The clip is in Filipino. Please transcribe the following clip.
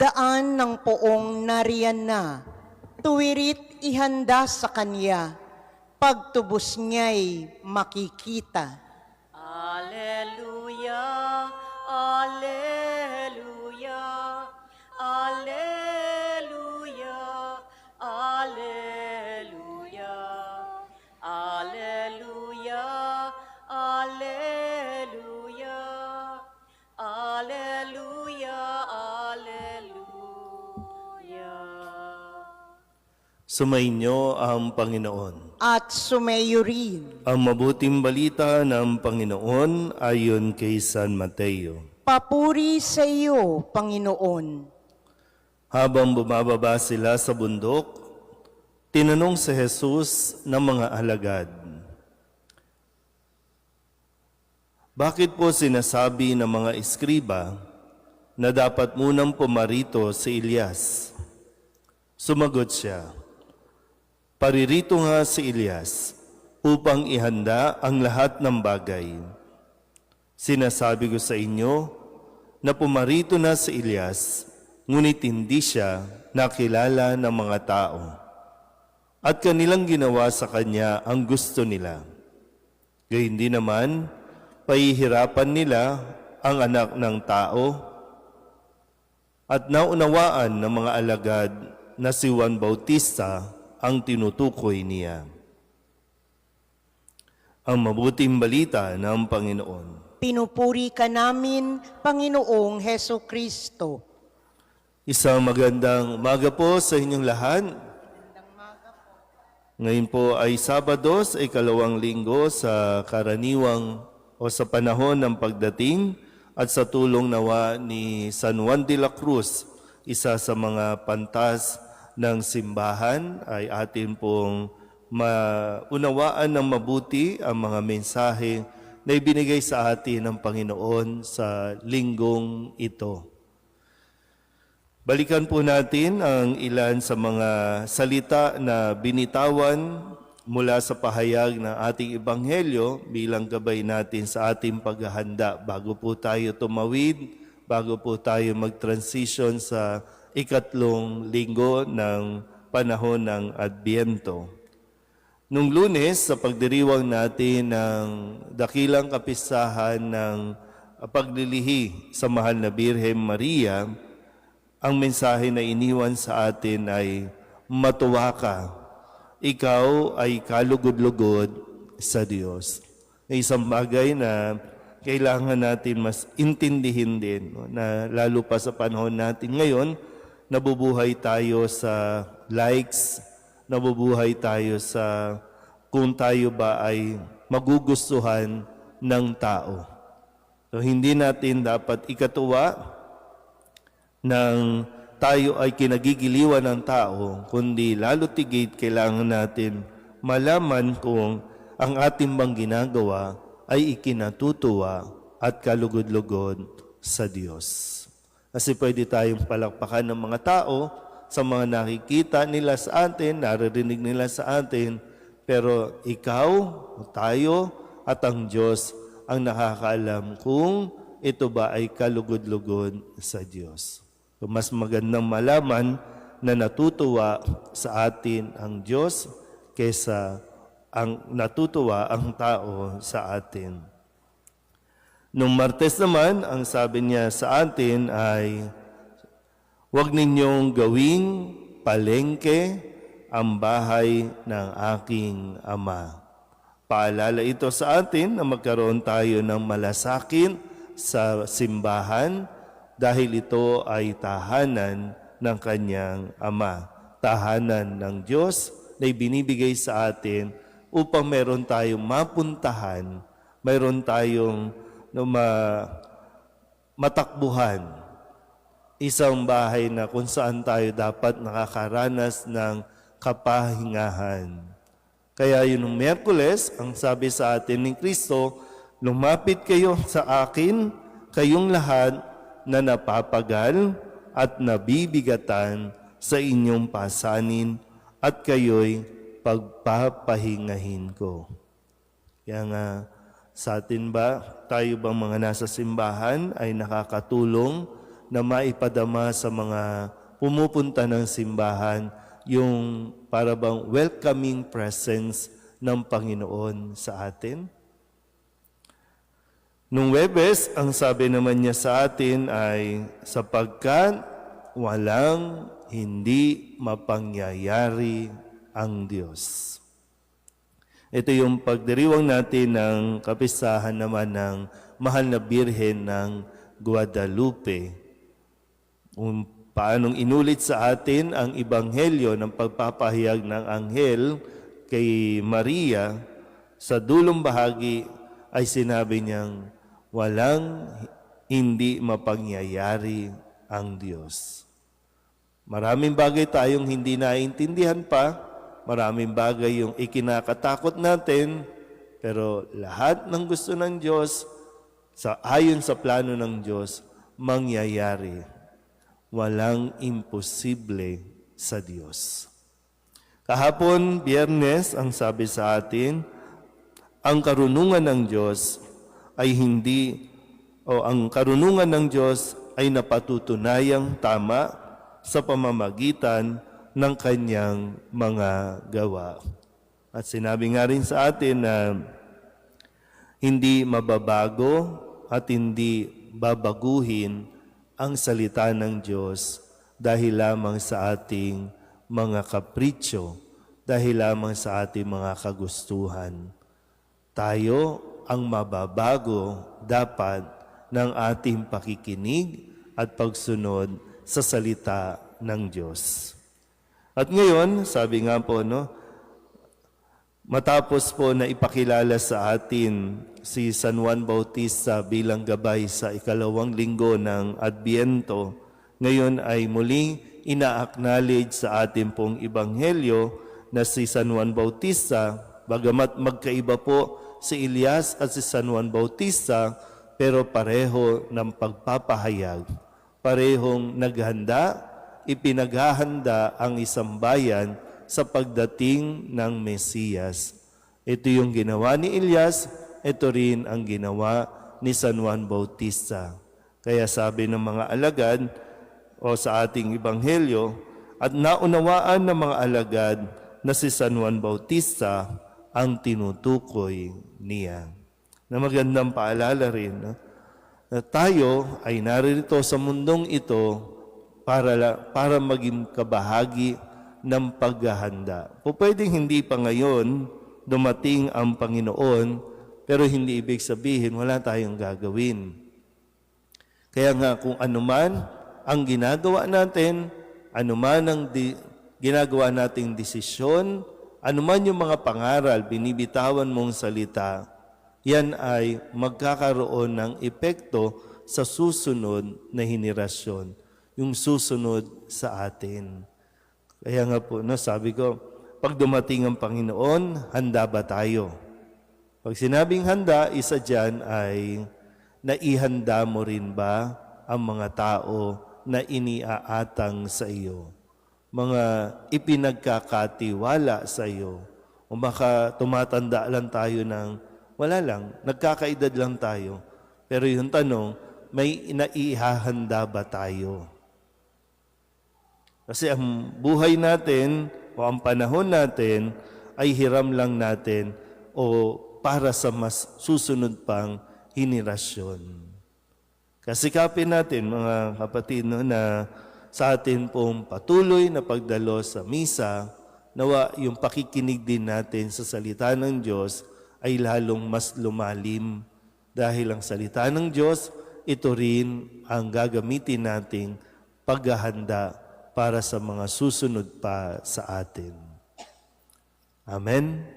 daan ng poong nariyan na, tuwirit ihanda sa kanya, pagtubos niya'y makikita. Alleluia, Alleluia, Alleluia, Alleluia, Alleluia, Alleluia, Alleluia, Alleluia. Sumainyo ang Panginoon. At sumayo rin. Ang mabuting balita ng Panginoon ayon kay San Mateo. Papuri sa iyo, Panginoon. Habang bumababa sila sa bundok, tinanong si Jesus ng mga alagad, "Bakit po sinasabi ng mga eskriba na dapat munang pumarito si Elias?" Sumagot siya, "Paririto nga si Elias upang ihanda ang lahat ng bagay. Sinasabi ko sa inyo na pumarito na si Elias, ngunit hindi siya nakilala ng mga tao. At kanilang ginawa sa kanya ang gusto nila. Gayundin naman, pahihirapan nila ang anak ng tao at naunawaan ng mga alagad na si Juan Bautista ang tinutukoy niya." Ang mabuting balita ng Panginoon. Pinupuri ka namin, Panginoong Heso Kristo. Isang magandang umaga po sa inyong lahat. Ngayon po ay Sabado sa ikalawang linggo sa karaniwang o sa panahon ng pagdating at sa tulong nawa ni San Juan de la Cruz, isa sa mga pantas ng simbahan, ay atin pong maunawaan ng mabuti ang mga mensahe na ibinigay sa atin ng Panginoon sa linggong ito. Balikan po natin ang ilan sa mga salita na binitawan mula sa pahayag ng ating Ebanghelyo bilang gabay natin sa ating paghahanda bago po tayo tumawid, bago po tayo mag-transition sa ikatlong linggo ng panahon ng Adbyento. Nung Lunes, sa pagdiriwang natin ng dakilang kapistahan ng paglilihi sa Mahal na Birhen Maria, ang mensahe na iniwan sa atin ay, "Matuwa ka, ikaw ay kalugod-lugod sa Diyos." Isang bagay na kailangan natin mas intindihin din, na lalo pa sa panahon natin ngayon, nabubuhay tayo sa likes, nabubuhay tayo sa kung tayo ba ay magugustuhan ng tao. So, hindi natin dapat ikatuwa ng tayo ay kinagigiliwan ng tao, kundi lalo tigit kailangan natin malaman kung ang ating bang ginagawa ay ikinatutuwa at kalugod-lugod sa Diyos. Kasi pwede tayong palakpakan ng mga tao sa mga nakikita nila sa atin, naririnig nila sa atin, pero ikaw, tayo, at ang Diyos ang nakakaalam kung ito ba ay kalugod-lugod sa Diyos. So, mas magandang malaman na natutuwa sa atin ang Diyos kaysa ang natutuwa ang tao sa atin. Nung Martes naman, ang sabi niya sa atin ay, "Huwag ninyong gawing palengke ang bahay ng aking Ama." Paalala ito sa atin na magkaroon tayo ng malasakit sa simbahan dahil ito ay tahanan ng kanyang Ama. Tahanan ng Diyos na ibinibigay sa atin upang meron tayong mapuntahan, meron tayong matakbuhan. Isang bahay na kung saan tayo dapat nakakaranas ng kapahingahan. Kaya yun ng Miyerkules, ang sabi sa atin ni Kristo, "Lumapit kayo sa akin, kayong lahat na napapagal at nabibigatan sa inyong pasanin, at kayo'y pagpapahingahin ko." Kaya nga, sa atin ba, tayo bang mga nasa simbahan ay nakakatulong na maipadama sa mga pumupunta ng simbahan yung para bang welcoming presence ng Panginoon sa atin? Nung Webes, ang sabi naman niya sa atin ay, sapagkat walang hindi mapangyayari ang Diyos. Ito yung pagdiriwang natin ng kapistahan naman ng Mahal na Birhen ng Guadalupe. Kung paanong inulit sa atin ang ebanghelyo ng pagpapahayag ng anghel kay Maria, sa dulong bahagi ay sinabi niyang, walang hindi mapangyayari ang Diyos. Maraming bagay tayong hindi naiintindihan pa, maraming bagay yung ikinakatakot natin, pero lahat ng gusto ng Diyos, ayon sa plano ng Diyos, mangyayari. Walang imposible sa Diyos. Kahapon, Biyernes, ang sabi sa atin, ang karunungan ng Diyos ay ang karunungan ng Diyos ay napatutunayang tama sa pamamagitan ng kanyang mga gawa. At sinabi nga rin sa atin na hindi mababago at hindi babaguhin ang salita ng Diyos dahil lamang sa ating mga kapritsyo, dahil lamang sa ating mga kagustuhan. Tayo ang mababago dapat ng ating pakikinig at pagsunod sa salita ng Diyos. At ngayon, sabi nga po, matapos po na ipakilala sa atin si San Juan Bautista bilang gabay sa ikalawang linggo ng Adbiento, ngayon ay muling ina-acknowledge sa ating pong ebanghelyo na si San Juan Bautista, bagamat magkaiba po si Elias at si San Juan Bautista, pero pareho ng pagpapahayag. Parehong naghanda, ipinaghahanda ang isang bayan sa pagdating ng Mesiyas. Ito yung ginawa ni Elias, ito rin ang ginawa ni San Juan Bautista. Kaya sabi ng mga alagad o sa ating ebanghelyo, at naunawaan ng mga alagad na si San Juan Bautista ang tinutukoy niya. Na magandang paalala rin, na tayo ay naririto sa mundong ito para maging kabahagi ng paghahanda. O pwedeng hindi pa ngayon dumating ang Panginoon, pero hindi ibig sabihin wala tayong gagawin. Kaya nga kung anuman ang ginagawa natin, anuman ang ginagawa nating desisyon, anuman yung mga pangaral, binibitawan mong salita, yan ay magkakaroon ng epekto sa susunod na henerasyon, yung susunod sa atin. Kaya nga po, sabi ko, pag dumating ang Panginoon, handa ba tayo? Pag sinabing handa, isa dyan ay naihanda mo rin ba ang mga tao na iniaatang sa iyo? Mga ipinagkakatiwala sa iyo? O baka tumatanda lang tayo ng wala lang, nagkakaedad lang tayo. Pero yung tanong, may naihahanda ba tayo? Kasi ang buhay natin o ang panahon natin ay hiram lang natin o para sa mas susunod pang henerasyon. Kasikapin natin mga kapatid na sa atin pong patuloy na pagdalo sa misa, nawa yung pakikinig din natin sa salita ng Diyos ay lalong mas lumalim dahil ang salita ng Diyos, ito rin ang gagamitin nating paghahanda para sa mga susunod pa sa atin. Amen.